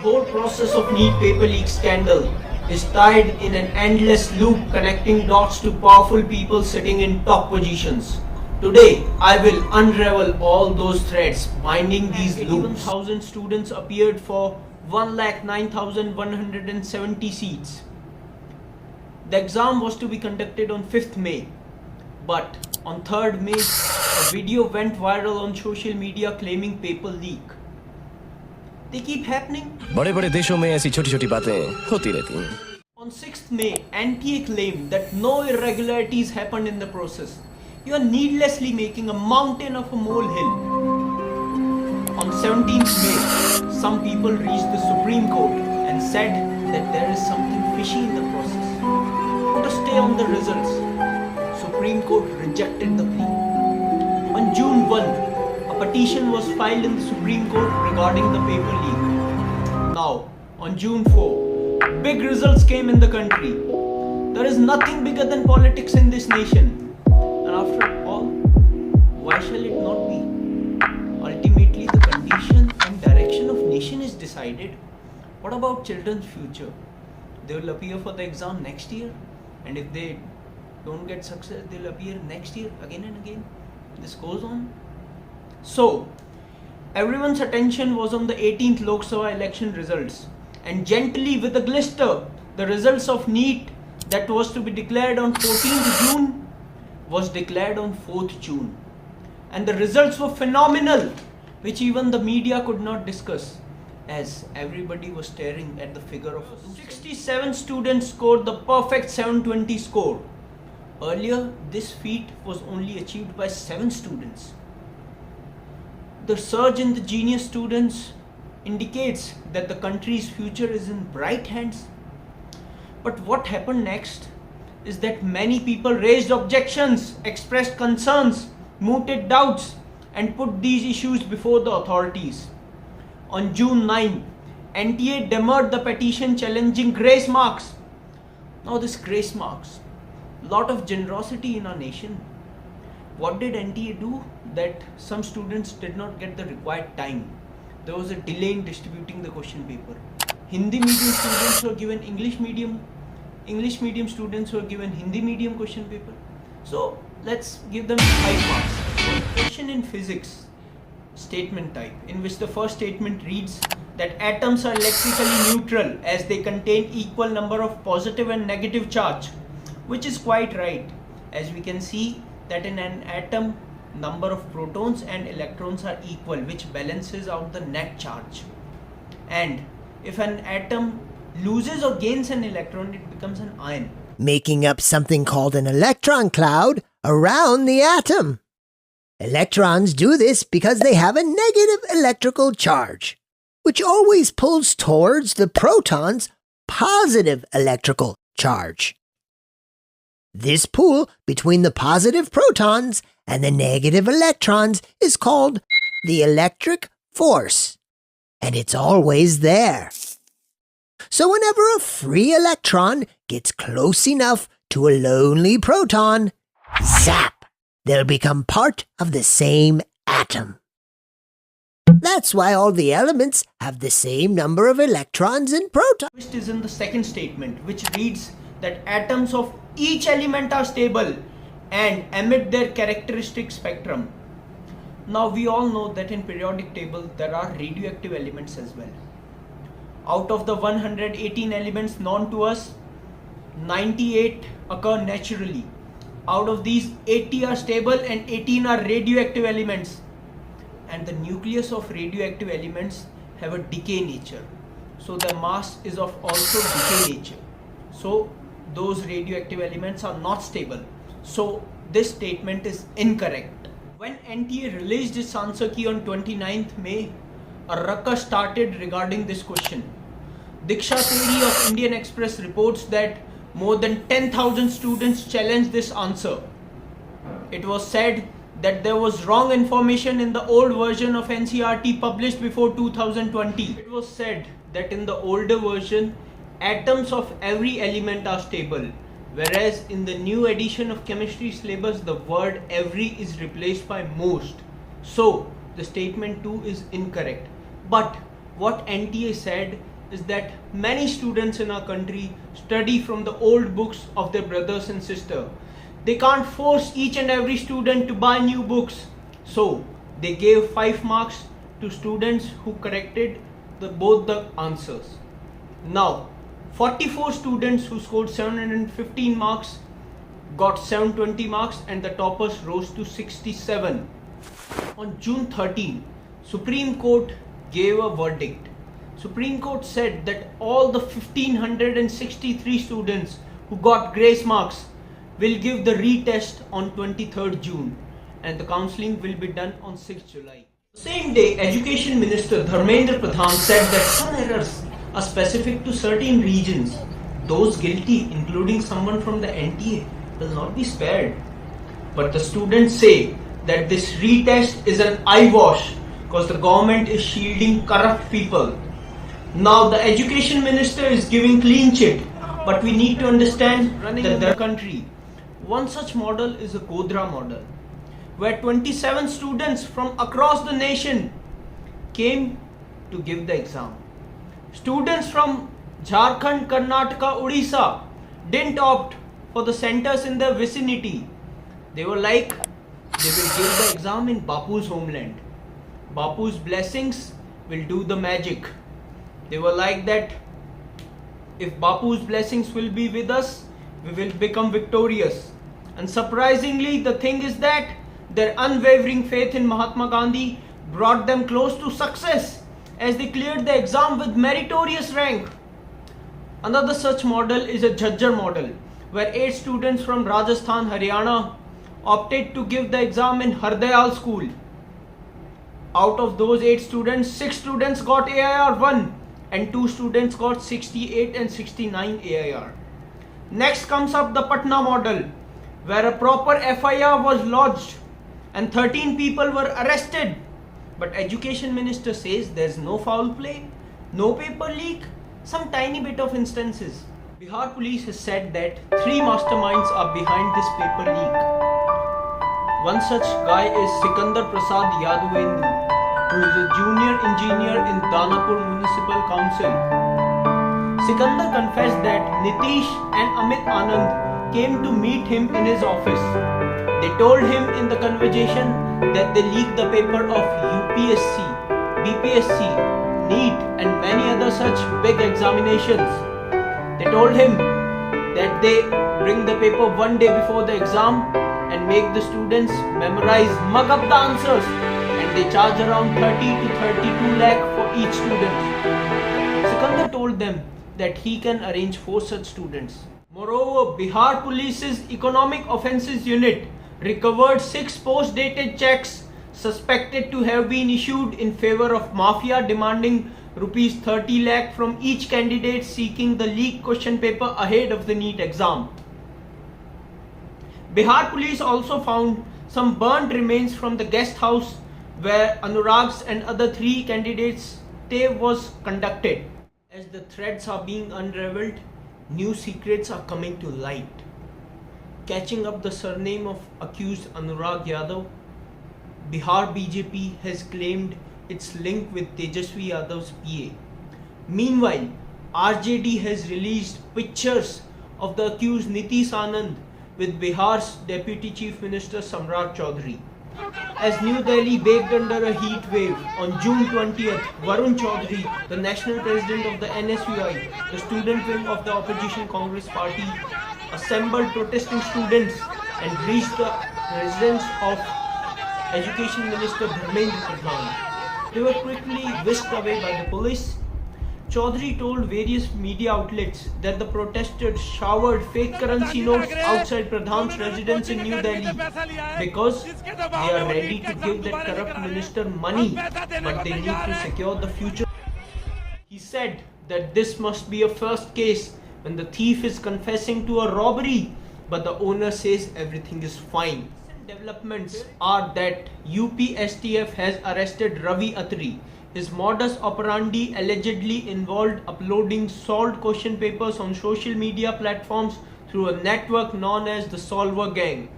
whole process of NEET paper leak scandal is tied in an endless loop connecting dots to powerful people sitting in top positions. Today, I will unravel all those threads binding these loops. 81,000 students appeared for 1,09,170 seats. The exam was to be conducted on 5th May, but on 3rd May, a video went viral on social media claiming paper leak. They keep happening. बड़े-बड़े देशों में ऐसी छोटी-छोटी बातें होती रहती हैं. On 6th May, NTA claimed that no irregularities happened in the process. You are needlessly making a mountain of a molehill. On 17th May, some people reached the Supreme Court and said that there is something fishy in the process. Put a stay on the results. Supreme Court rejected the plea. On June 1, a petition was filed in the Supreme Court regarding the paper leak. Now, on June 4, big results came in the country. There is nothing bigger than politics in this nation. And after all, why shall it not be? Ultimately, the condition and direction of nation is decided. What about children's future? They will appear for the exam next year, and if they don't get success, they'll appear next year again and again. This goes on. So, everyone's attention was on the 18th Lok Sabha election results, and gently with a glister, the results of NEET that was to be declared on 14th June was declared on 4th June. And the results were phenomenal, which even the media could not discuss, as everybody was staring at the figure of 67 students scored the perfect 720 score. Earlier, this feat was only achieved by 7 students. The surge in the genius students indicates that the country's future is in bright hands. But what happened next is that many people raised objections, expressed concerns, mooted doubts, and put these issues before the authorities. On June 9, NTA demurred the petition challenging grace marks. Now this grace marks, lot of generosity in our nation. What did NTA do? That some students did not get the required time. There was a delay in distributing the question paper. Hindi medium students were given English medium students were given Hindi medium question paper. So let's give them 5 marks. Question in physics, statement type, in which the first statement reads that atoms are electrically neutral as they contain equal number of positive and negative charge, which is quite right, as we can see that in an atom, number of protons and electrons are equal, which balances out the net charge. And if an atom loses or gains an electron, it becomes an ion, making up something called an electron cloud around the atom. Electrons do this because they have a negative electrical charge, which always pulls towards the proton's positive electrical charge. This pull between the positive protons and the negative electrons is called the electric force, and it's always there. So whenever a free electron gets close enough to a lonely proton, zap! They'll become part of the same atom. That's why all the elements have the same number of electrons and protons. Twist is in the second statement, which reads that atoms of each element are stable and emit their characteristic spectrum. Now we all know that in periodic table there are radioactive elements as well. Out of the 118 elements known to us, 98 occur naturally. Out of these, 80 are stable and 18 are radioactive elements. And the nucleus of radioactive elements have a decay nature. So the mass is of also decay nature. So those radioactive elements are not stable. So this statement is incorrect. When NTA released its answer key on 29th May, a ruckus started regarding this question. Diksha Theory of Indian Express reports that more than 10,000 students challenged this answer. It was said that there was wrong information in the old version of NCERT published before 2020. It was said that in the older version, atoms of every element are stable, whereas in the new edition of chemistry syllabus, the word every is replaced by most. So the statement 2 is incorrect. But what NTA said is that many students in our country study from the old books of their brothers and sisters. They can't force each and every student to buy new books. So they gave 5 marks to students who corrected both the answers. Now 44 students who scored 715 marks got 720 marks and the toppers rose to 67. On June 13, Supreme Court gave a verdict. Supreme Court said that all the 1563 students who got grace marks will give the retest on 23rd June and the counselling will be done on 6th July. Same day, Education Minister Dharmendra Pradhan said that some errors are specific to certain regions. Those guilty, including someone from the NTA, will not be spared. But the students say that this retest is an eyewash because the government is shielding corrupt people. Now the Education Minister is giving clean chit, but we need to understand running in the country. One such model is a Godhra model, where 27 students from across the nation came to give the exam. Students from Jharkhand, Karnataka, Odisha didn't opt for the centers in their vicinity. They were like, they will give the exam in Bapu's homeland. Bapu's blessings will do the magic. They were like that, if Bapu's blessings will be with us, we will become victorious. And surprisingly, the thing is that their unwavering faith in Mahatma Gandhi brought them close to success as they cleared the exam with meritorious rank. Another such model is a Jhajjar model, where 8 students from Rajasthan, Haryana opted to give the exam in Hardayal school. Out of those 8 students, 6 students got AIR 1 and 2 students got 68 and 69 AIR. Next comes up the Patna model, where a proper FIR was lodged and 13 people were arrested. But Education Minister says there's no foul play, no paper leak, some tiny bit of instances. Bihar police has said that 3 masterminds are behind this paper leak. One such guy is Sikandar Prasad Yaduvendu, who is a junior engineer in Danapur Municipal Council. Sikandar confessed that Nitish and Amit Anand came to meet him in his office. They told him in the conversation that they leaked the paper of UPSC, BPSC, NEET and many other such big examinations. They told him that they bring the paper one day before the exam and make the students memorize, mug up the answers, and they charge around 30 to 32 lakh for each student. Sikandar told them that he can arrange 4 such students. Moreover, Bihar Police's Economic Offences Unit recovered 6 post-dated checks suspected to have been issued in favor of mafia demanding rupees 30 lakh from each candidate seeking the leaked question paper ahead of the NEET exam. Bihar police also found some burnt remains from the guest house where Anurag's and other 3 candidates' stay was conducted. As the threads are being unraveled, new secrets are coming to light. Catching up the surname of accused Anurag Yadav, Bihar BJP has claimed its link with Tejasvi Yadav's PA. Meanwhile, RJD has released pictures of the accused Nitish Anand with Bihar's Deputy Chief Minister Samrat Chaudhary. As New Delhi baked under a heat wave, on June 20th, Varun Chaudhary, the national president of the NSUI, the student wing of the opposition Congress party, assembled protesting students and reached the residence of Education Minister Dharmendra Pradhan. They were quickly whisked away by the police. Chaudhary told various media outlets that the protesters showered fake currency notes outside Pradhan's residence in New Delhi because they are ready to give that corrupt minister money, but they need to secure the future. He said that this must be a first case when the thief is confessing to a robbery, but the owner says everything is fine. Developments are that UPSTF has arrested Ravi Atri. His modus operandi allegedly involved uploading solved question papers on social media platforms through a network known as the Solver Gang.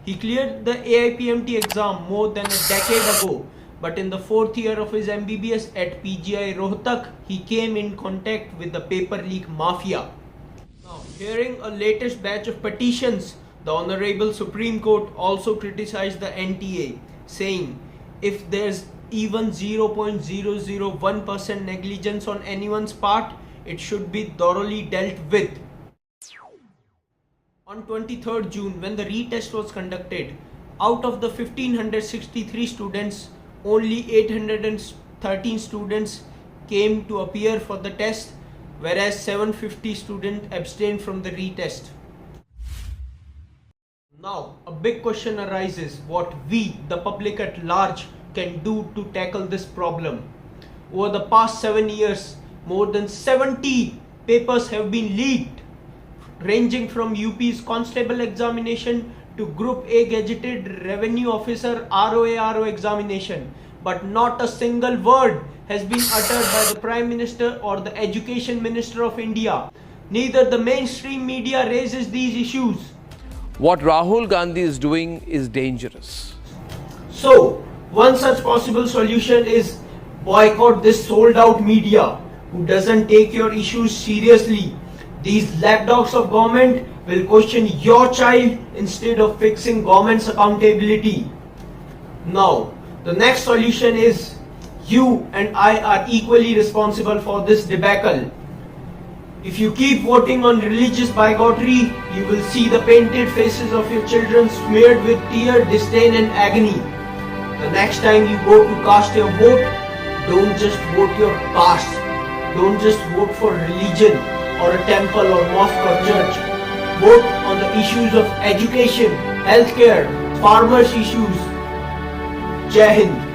He cleared the AIPMT exam more than a decade ago but in the 4th year of his MBBS at PGI Rohtak, he came in contact with the paper leak mafia. Now, hearing a latest batch of petitions, the Honorable Supreme Court also criticized the NTA, saying if there's even 0.001% negligence on anyone's part, it should be thoroughly dealt with. On 23rd June, when the retest was conducted, out of the 1563 students, only 813 students came to appear for the test, whereas 750 students abstained from the retest. Now, a big question arises what we, the public at large, can do to tackle this problem. Over the past 7 years, more than 70 papers have been leaked, ranging from UP's constable examination to Group A gazetted revenue officer ROA-RO examination. But not a single word has been uttered by the Prime Minister or the Education Minister of India. Neither the mainstream media raises these issues. What Rahul Gandhi is doing is dangerous. So, one such possible solution is boycott this sold out media who doesn't take your issues seriously. These lapdogs of government will question your child instead of fixing government's accountability. Now, the next solution is you and I are equally responsible for this debacle. If you keep voting on religious bigotry, you will see the painted faces of your children smeared with tear, disdain and agony. The next time you go to cast your vote, don't just vote your caste. Don't just vote for religion or a temple or mosque or church. Vote on the issues of education, healthcare, farmers' issues. Jai Hind.